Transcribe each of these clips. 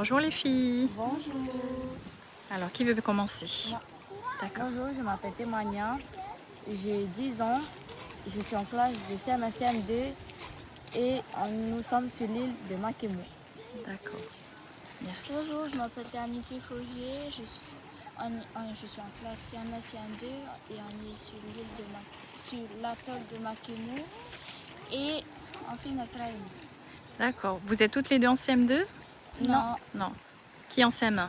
Bonjour les filles. Bonjour. Alors, qui veut commencer? D'accord. Bonjour, je m'appelle Témoigna. J'ai 10 ans. Je suis en classe de CM1 CM2 et nous sommes sur l'île de Makemo. D'accord. Merci. Bonjour, je m'appelle Amitié Faugier, je suis en classe CM1 CM2 et on est sur l'île sur l'atoll de Makemo et on fait notre réunion. D'accord. Vous êtes toutes les deux en CM2? Non, Non. Qui en CM1?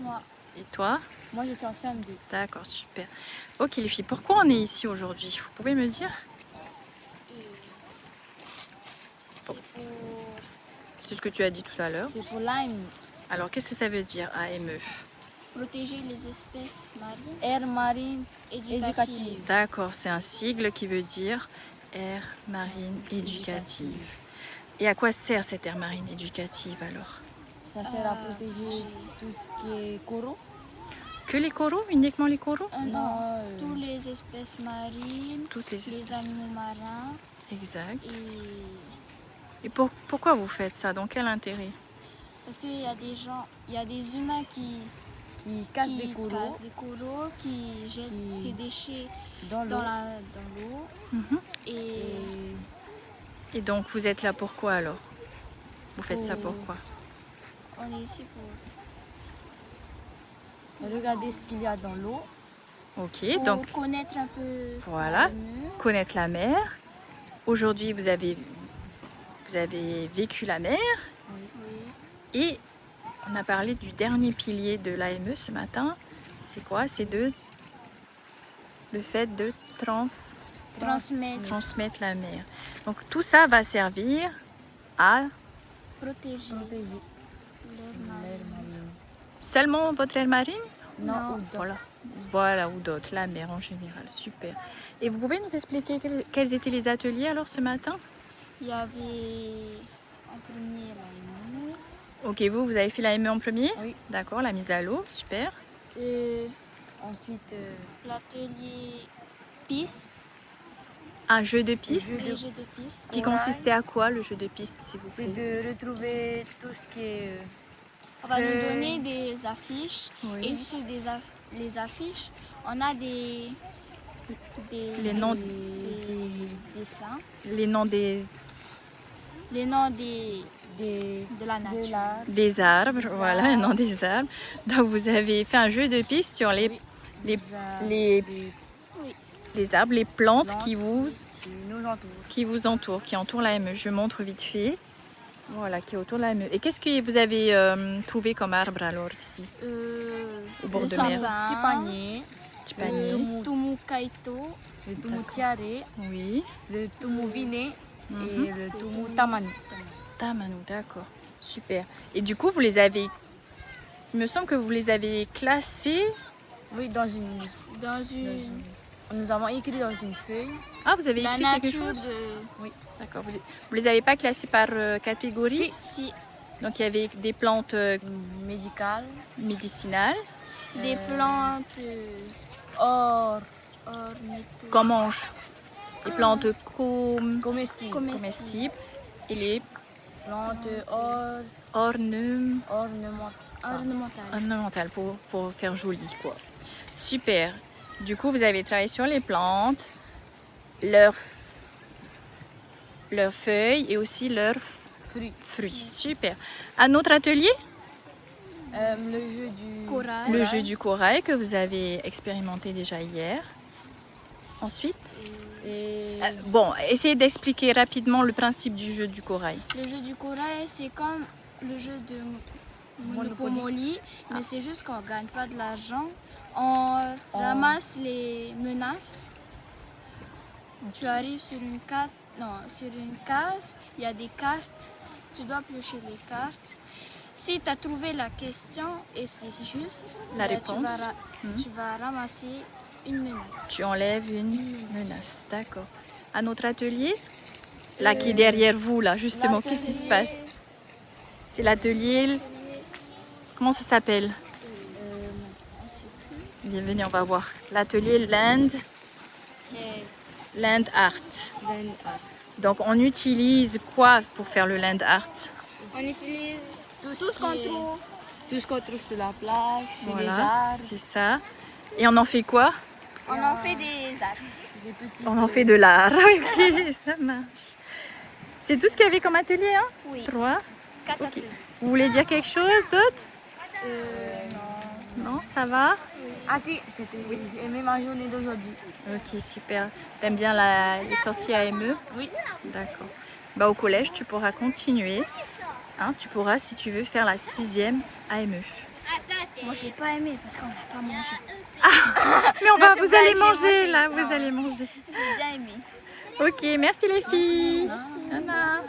moi, Et toi? Moi, je suis en CM2. D'accord, super. Ok les filles, pourquoi on est ici aujourd'hui? Vous pouvez me dire? c'est pour C'est ce que tu as dit tout à l'heure. C'est pour l'AME, Alors, qu'est-ce que ça veut dire AME? protéger les espèces marines Air Marine éducatives. Éducative. D'accord, c'est un sigle qui veut dire aire marine éducative. Et à quoi sert cette aire marine éducative alors? Ça sert à protéger tout ce qui est coraux. Que les coraux? Uniquement les coraux? Non, toutes les espèces marines, Toutes les les espèces. animaux marins Exact. et Et pourquoi vous faites ça? Dans quel intérêt? parce qu'il y a des gens, il y a des humains qui Casse des coraux qui jettent ces déchets dans l'eau. dans l'eau. Mhm. Et Et donc vous êtes là pourquoi alors? Vous faites ça pourquoi? on est ici pour Regardez ce qu'il y a dans l'eau. Ok, donc connaître un peu voilà, mieux. connaître la mer. Aujourd'hui vous avez vécu la mer Oui. et on a parlé du dernier pilier de l'AME ce matin. C'est quoi? C'est le fait de transmettre la mer. Donc tout ça va servir à Protéger Protéger l'air l'air marin. marine. seulement votre aire marine? Non, Non. ou d'autres. Voilà, ou d'autres, la mer en général, super. Et vous pouvez nous expliquer quels étaient les ateliers alors ce matin? Il y avait en premier l'AME. Ok, vous avez fait l'AME en premier? Oui. D'accord, la mise à l'eau, super. Ensuite, L'atelier piste, Un jeu de piste les jeux de piste. qui consistait à quoi le jeu de piste s'il vous c'est plaît? de retrouver tout ce qui est On va nous feuilles. donner des affiches Oui. et sur les affiches, on a des Les noms dessins, Les noms des les noms de la nature. des arbres, Des voilà, les noms des arbres. Donc vous avez fait un jeu de piste sur les arbres, les plantes qui vous entourent, qui entourent l'AME. Je montre vite fait. Voilà, qui est autour de l'AME. Et qu'est-ce que vous avez trouvé comme arbre alors ici, au bord le de sapin, mer? Petit panier, Petit panier. le tumu kaito, le tumu tiare, Oui. le tumu vine et Mhm. le tumu tamani. Tamanu, d'accord. Super. Et du coup, vous les avez... Il me semble que vous les avez classés... Oui, dans une nous avons écrit dans une feuille. Ah, vous avez la écrit quelque nature chose? de Oui. D'accord. Vous les avez pas classés par catégorie? si Donc, il y avait des plantes Médicale, médicinales, des plantes ornithophoques. qu'on mange. Des plantes comestible, comestibles et les plantes ornementales. ornementales pour faire joli, quoi. Super. Du coup, vous avez travaillé sur les plantes, leurs feuilles et aussi leurs fruits. Super. Un autre atelier? le jeu du Corail. Le jeu du corail que vous avez expérimenté déjà hier. Ensuite, et bon, essayez d'expliquer rapidement le principe du jeu du corail. Le jeu du corail, c'est comme le jeu de Monopoly, mais c'est juste qu'on ne gagne pas de l'argent. On ramasse les menaces. Tu arrives sur une carte, sur une case, il y a des cartes. Tu dois piocher les cartes. Si tu as trouvé la question et c'est juste, La réponse. tu vas ramasser une menace. Tu enlèves une menace, d'accord. Un autre atelier? Là, qui est derrière vous, là, justement, qu'est-ce qui se passe? C'est l'atelier... Comment ça s'appelle? Bienvenue, on va voir. L'atelier Land Art. Donc, on utilise quoi pour faire le Land Art? On utilise Tout ce qu'on trouve. Tout ce qu'on trouve sur la plage, sur les Voilà, arbres, c'est ça. Et on en fait quoi? On en fait des arbres. des petits. On en fait de l'art. Ok, ça marche. C'est tout ce qu'il y avait comme atelier, hein? Oui. 3. 4 Ok. ateliers. Vous voulez dire quelque chose d'autre? Non. Non, ça va? Ah si, j'ai aimé ma journée d'aujourd'hui. Ok, super. T'aimes bien les sorties AME? Oui. D'accord. Bah, au collège, tu pourras continuer. Hein, tu pourras, si tu veux, faire la 6e AME. Moi, j'ai pas aimé parce qu'on n'a pas mangé. Mais je vous blague, allez j'ai manger mangé. là, Non. vous allez manger. J'ai bien aimé. Ok, merci les filles. Merci. Anna.